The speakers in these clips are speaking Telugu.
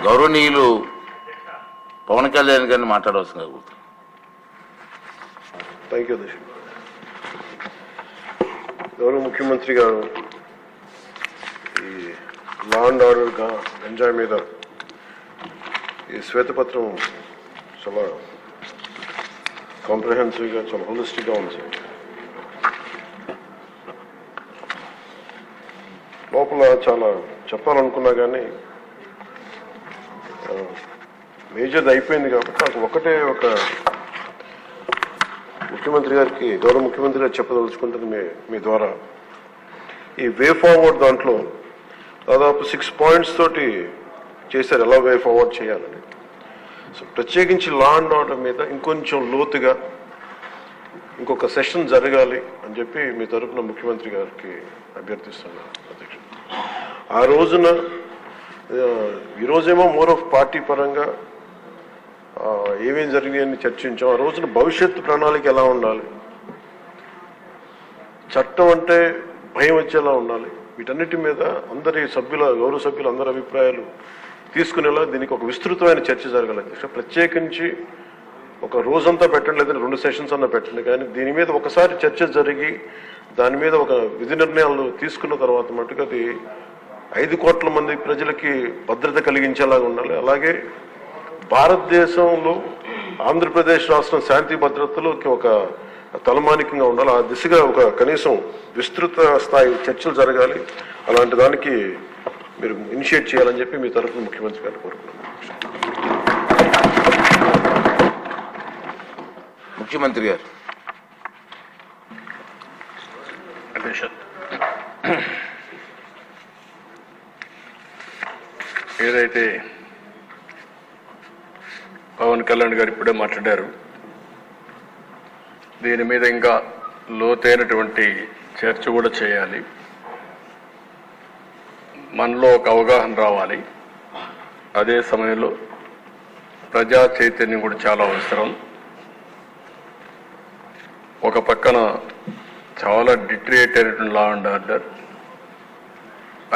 గౌరవనీయులు పవన్ కళ్యాణ్ గారిని మాట్లాడవలసిందిగా కోరుతున్నాను. థ్యాంక్ యూ అధ్యక్ష. గౌరవ ముఖ్యమంత్రి గారు ఈ లా అండ్ ఆర్డర్ గంజాయి మీద ఈ శ్వేతపత్రం చాలా కాంప్రహెన్సివ్గా చాలా హోలిస్టిక్గా ఉంది సార్. లోపల చాలా చెప్పాలనుకున్నా కానీ మేజర్ది అయిపోయింది కాబట్టి నాకు ఒకటే ఒక ముఖ్యమంత్రి గారికి గౌరవ ముఖ్యమంత్రి గారు చెప్పదలుచుకుంటుంది మీ ద్వారా ఈ వే ఫార్వర్డ్ దాంట్లో దాదాపు 6 పాయింట్స్ తోటి చేశారు ఎలా వే ఫార్వర్డ్ చేయాలని. సో ప్రత్యేకించి లా అండ్ ఆర్డర్ మీద ఇంకొంచెం లోతుగా ఇంకొక సెషన్ జరగాలి అని చెప్పి మీ తరఫున ముఖ్యమంత్రి గారికి అభ్యర్థిస్తున్నాను అధ్యక్షుడు. ఆ రోజున ఈరోజేమో మోర్ ఆఫ్ పార్టీ పరంగా ఏమేం జరిగాయని చర్చించాం. ఆ రోజున భవిష్యత్తు ప్రణాళిక ఎలా ఉండాలి, చట్టం అంటే భయం వచ్చేలా ఉండాలి, వీటన్నిటి మీద అందరి గౌరవ సభ్యులు అందరి అభిప్రాయాలు తీసుకునేలా దీనికి ఒక విస్తృతమైన చర్చ జరగాలి అధ్యక్ష. ప్రత్యేకించి ఒక రోజంతా పెట్టండి, లేదంటే 2 సెషన్స్ అన్నా పెట్టండి, కానీ దీని మీద ఒకసారి చర్చ జరిగి దాని మీద ఒక విధి నిర్ణయాలు తీసుకున్న తర్వాత మటుకు అది 5 కోట్ల మంది ప్రజలకి భద్రత కలిగించేలాగా ఉండాలి. అలాగే భారతదేశంలో ఆంధ్రప్రదేశ్ రాష్ట్రం శాంతి భద్రతలోకి ఒక తలమానికంగా ఉండాలి. ఆ దిశగా ఒక కనీసం విస్తృత స్థాయి చర్చలు జరగాలి. అలాంటి దానికి మీరు ఇనిషియేట్ చేయాలని చెప్పి మీ తరఫున ముఖ్యమంత్రి గారిని కోరుకున్నాను. ముఖ్యమంత్రి గారు. ఏదైతే పవన్ కళ్యాణ్ గారు ఇప్పుడే మాట్లాడారు, దీని మీద ఇంకా లోతైనటువంటి చర్చ కూడా చేయాలి. మనలో ఒక అవగాహన రావాలి. అదే సమయంలో ప్రజా చైతన్యం కూడా చాలా అవసరం. ఒక పక్కన చాలా డిటరేట్ అయినటువంటి లా అండ్ ఆర్డర్,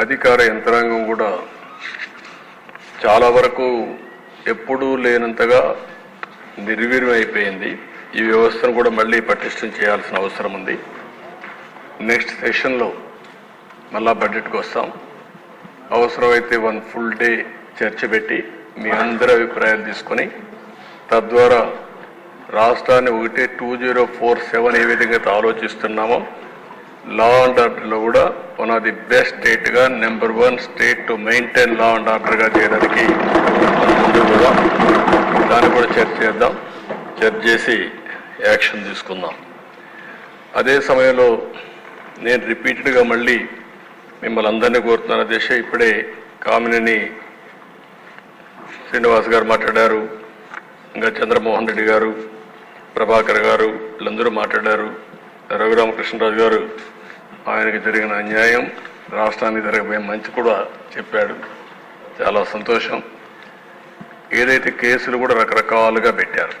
అధికార యంత్రాంగం కూడా చాలా వరకు ఎప్పుడూ లేనంతగా నిర్వీర్యం అయిపోయింది. ఈ వ్యవస్థను కూడా మళ్ళీ పటిష్టం చేయాల్సిన అవసరం ఉంది. నెక్స్ట్ సెషన్లో మళ్ళా బడ్జెట్కి వస్తాం. అవసరమైతే 1 ఫుల్ డే చర్చ పెట్టి మీ అందరి అభిప్రాయాలు తీసుకొని తద్వారా రాష్ట్రాన్ని 2047 ఏ విధంగా ఆలోచిస్తున్నామో లా అండ్ ఆర్డర్లో కూడా వన్ ఆఫ్ ది బెస్ట్ స్టేట్గా number 1 state to maintain law and ఆర్డర్గా చేయడానికి ముందు కూడా దాన్ని కూడా చర్చ చేద్దాం. చర్చ చేసి యాక్షన్ తీసుకుందాం. అదే సమయంలో నేను రిపీటెడ్గా మళ్ళీ మిమ్మల్ని అందరినీ కోరుతున్నాను అధ్యక్ష. ఇప్పుడే కామినేని శ్రీనివాస్ గారు మాట్లాడారు, ఇంకా చంద్రమోహన్ రెడ్డి గారు, ప్రభాకర్ గారు, వీళ్ళందరూ మాట్లాడారు. రఘురామకృష్ణరాజు గారు ఆయనకి జరిగిన అన్యాయం, రాష్ట్రానికి జరిగిపోయే మంచి కూడా చెప్పాడు. చాలా సంతోషం. ఏదైతే కేసులు కూడా రకరకాలుగా పెట్టారు,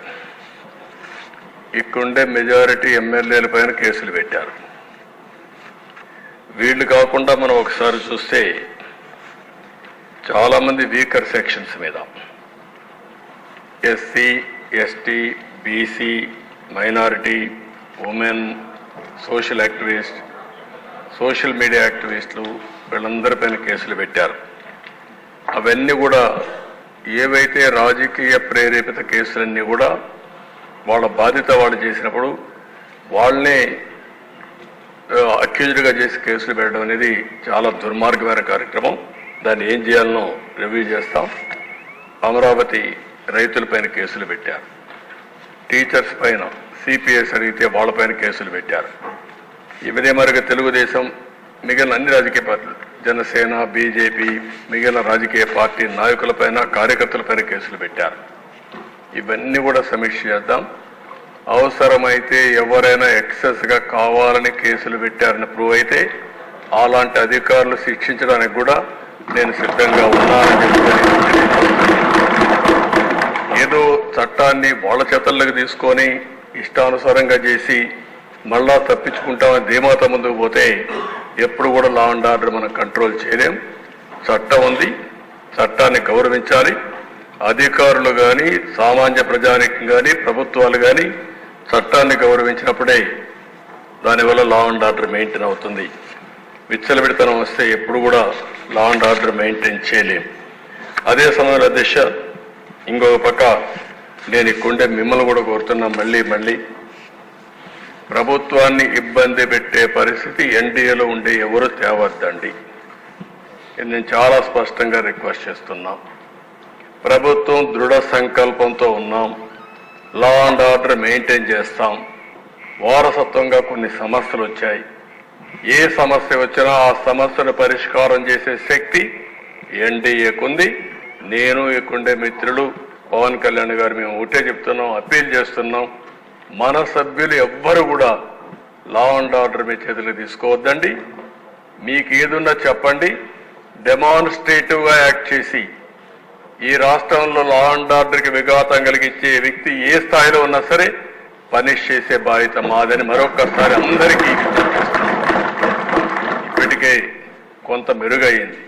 ఇక్కడుండే మెజారిటీ ఎమ్మెల్యేల పైన కేసులు పెట్టారు. వీళ్ళు కాకుండా మనం ఒకసారి చూస్తే చాలామంది వీకర్ సెక్షన్స్ మీద SC, ST, BC, minority, women, social activist, social media యాక్టివిస్టులు వీళ్ళందరిపైన కేసులు పెట్టారు. అవన్నీ కూడా ఏవైతే రాజకీయ ప్రేరేపిత కేసులన్నీ కూడా వాళ్ళ బాధ్యత వాళ్ళు చేసినప్పుడు వాళ్ళనే అక్యూజ్డ్గా చేసి కేసులు పెట్టడం అనేది చాలా దుర్మార్గమైన కార్యక్రమం. దాన్ని ఏం చేయాలనో రివ్యూ చేస్తాం. అమరావతి రైతులపైన కేసులు పెట్టారు, టీచర్స్ పైన సిపిఎస్ అడిగితే వాళ్ళపైన కేసులు పెట్టారు. ఇవదే మరిగా తెలుగుదేశం, మిగిలిన అన్ని రాజకీయ పార్టీలు, జనసేన, బీజేపీ, మిగిలిన రాజకీయ పార్టీ నాయకులపైన, కార్యకర్తలపైన కేసులు పెట్టారు. ఇవన్నీ కూడా సమీక్ష చేద్దాం. అవసరమైతే ఎవరైనా ఎక్సెస్గా కావాలని కేసులు పెట్టారని ప్రూవ్ అయితే అలాంటి అధికారులు శిక్షించడానికి కూడా నేను సిద్ధంగా ఉన్నానని ఏదో చట్టాన్ని వాళ్ళ చేతల్లోకి తీసుకొని ఇష్టానుసారంగా చేసి మళ్ళా తప్పించుకుంటామని ధీమాత ముందుకు పోతే ఎప్పుడు కూడా లా అండ్ ఆర్డర్ మనం కంట్రోల్ చేయలేం. చట్టం ఉంది, చట్టాన్ని గౌరవించాలి. అధికారులు కానీ, సామాన్య ప్రజానికం కానీ, ప్రభుత్వాలు కానీ చట్టాన్ని గౌరవించినప్పుడే దానివల్ల లా అండ్ ఆర్డర్ మెయింటైన్ అవుతుంది. విచ్చలవిడితనం వస్తే ఎప్పుడు కూడా లా అండ్ ఆర్డర్ మెయింటైన్ చేయలేం. అదే సమయంలో అధ్యక్ష, ఇంకొక పక్క నేను ఇక్కడుండే మిమ్మల్ని కూడా కోరుతున్నా, మళ్ళీ ప్రభుత్వాన్ని ఇబ్బంది పెట్టే పరిస్థితి ఎన్డీఏలో ఉండే ఎవరు తేవద్దండి. ఇది నేను చాలా స్పష్టంగా రిక్వెస్ట్ చేస్తున్నాం. ప్రభుత్వం దృఢ సంకల్పంతో ఉన్నాం, లా అండ్ ఆర్డర్ మెయింటైన్ చేస్తాం. వారసత్వంగా కొన్ని సమస్యలు వచ్చాయి. ఏ సమస్య వచ్చినా ఆ సమస్యను పరిష్కారం చేసే శక్తి ఎన్డీఏకుంది. నేను ఇక్కడుండే మిత్రులు పవన్ కళ్యాణ్ గారు మేము ఒకటే చెప్తున్నాం, అప్పీల్ చేస్తున్నాం, మన సభ్యులు ఎవ్వరు కూడా లా అండ్ ఆర్డర్ మీ చేతులు తీసుకోవద్దండి. మీకు ఏదున్నా చెప్పండి, డెమాన్స్ట్రేటివ్గా యాక్ట్ చేసి ఈ రాష్ట్రంలో లా అండ్ ఆర్డర్కి విఘాతం కలిగించే వ్యక్తి ఏ స్థాయిలో ఉన్నా సరే పనిష్ చేసే బాధ్యత మాదని మరొక్కసారి అందరికీ ఇప్పటికే కొంత మెరుగైంది.